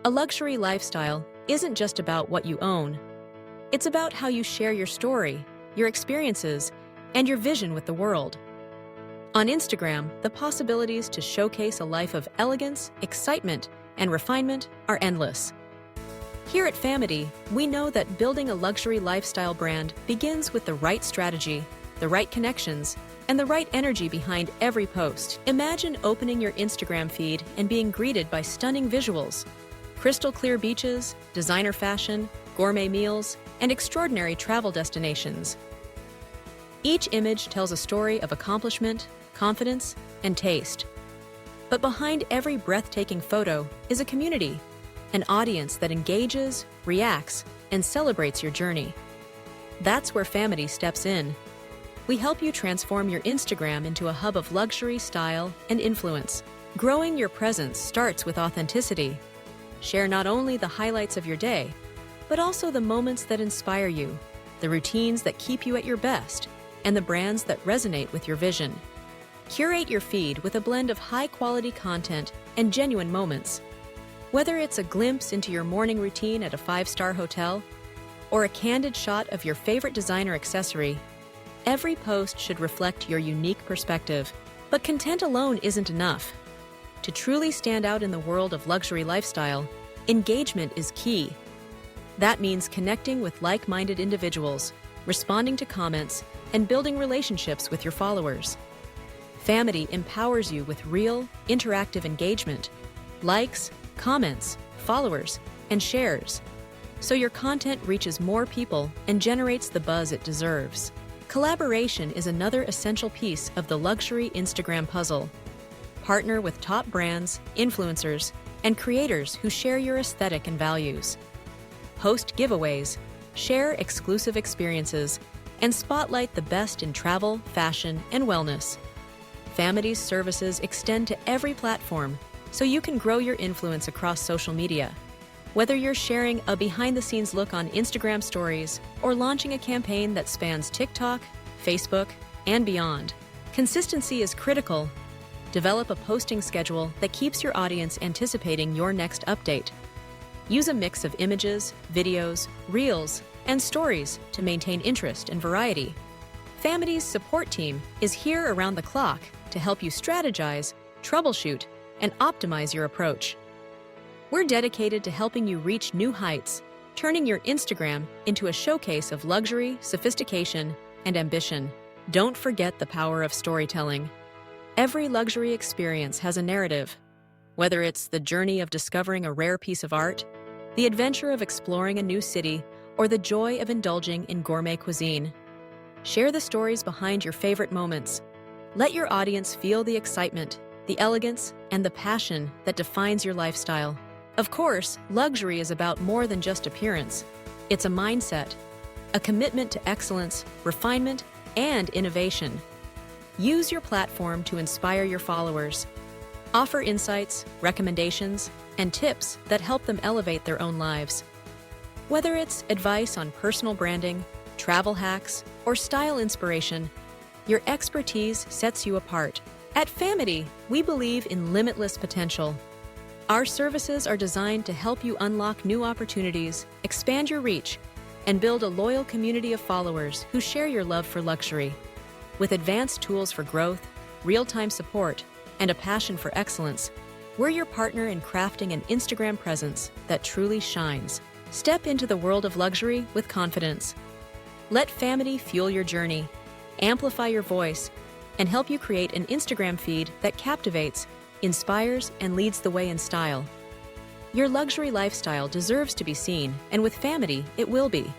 A luxury lifestyle isn't just about what you own. It's about how you share your story, your experiences, and your vision with the world. On Instagram, the possibilities to showcase a life of elegance, excitement, and refinement are endless. Here at Famety, we know that building a luxury lifestyle brand begins with the right strategy, the right connections, and the right energy behind every post. Imagine opening your Instagram feed and being greeted by stunning visuals, crystal clear beaches, designer fashion, gourmet meals, and extraordinary travel destinations. Each image tells a story of accomplishment, confidence, and taste. But behind every breathtaking photo is a community, an audience that engages, reacts, and celebrates your journey. That's where Famety steps in. We help you transform your Instagram into a hub of luxury, style, and influence. Growing your presence starts with authenticity. Share not only the highlights of your day, but also the moments that inspire you, the routines that keep you at your best, and the brands that resonate with your vision. Curate your feed with a blend of high-quality content and genuine moments. Whether it's a glimpse into your morning routine at a five-star hotel or a candid shot of your favorite designer accessory, every post should reflect your unique perspective. But content alone isn't enough. To truly stand out in the world of luxury lifestyle, engagement is key. That means connecting with like-minded individuals, responding to comments, and building relationships with your followers. Famety empowers you with real, interactive engagement, likes, comments, followers, and shares, so your content reaches more people and generates the buzz it deserves. Collaboration is another essential piece of the luxury Instagram puzzle. Partner with top brands, influencers, and creators who share your aesthetic and values. Host giveaways, share exclusive experiences, and spotlight the best in travel, fashion, and wellness. Famety's services extend to every platform, so you can grow your influence across social media. Whether you're sharing a behind-the-scenes look on Instagram stories or launching a campaign that spans TikTok, Facebook, and beyond, consistency is critical. Develop a posting schedule that keeps your audience anticipating your next update. Use a mix of images, videos, reels, and stories to maintain interest and variety. Famety's support team is here around the clock to help you strategize, troubleshoot, and optimize your approach. We're dedicated to helping you reach new heights, turning your Instagram into a showcase of luxury, sophistication, and ambition. Don't forget the power of storytelling. Every luxury experience has a narrative. Whether it's the journey of discovering a rare piece of art, the adventure of exploring a new city, or the joy of indulging in gourmet cuisine. Share the stories behind your favorite moments. Let your audience feel the excitement, the elegance, and the passion that defines your lifestyle. Of course, luxury is about more than just appearance. It's a mindset, a commitment to excellence, refinement, and innovation. Use your platform to inspire your followers. Offer insights, recommendations, and tips that help them elevate their own lives. Whether it's advice on personal branding, travel hacks, or style inspiration, your expertise sets you apart. At Famety, we believe in limitless potential. Our services are designed to help you unlock new opportunities, expand your reach, and build a loyal community of followers who share your love for luxury. With advanced tools for growth, real-time support, and a passion for excellence, we're your partner in crafting an Instagram presence that truly shines. Step into the world of luxury with confidence. Let Famety fuel your journey, amplify your voice, and help you create an Instagram feed that captivates, inspires, and leads the way in style. Your luxury lifestyle deserves to be seen, and with Famety, it will be.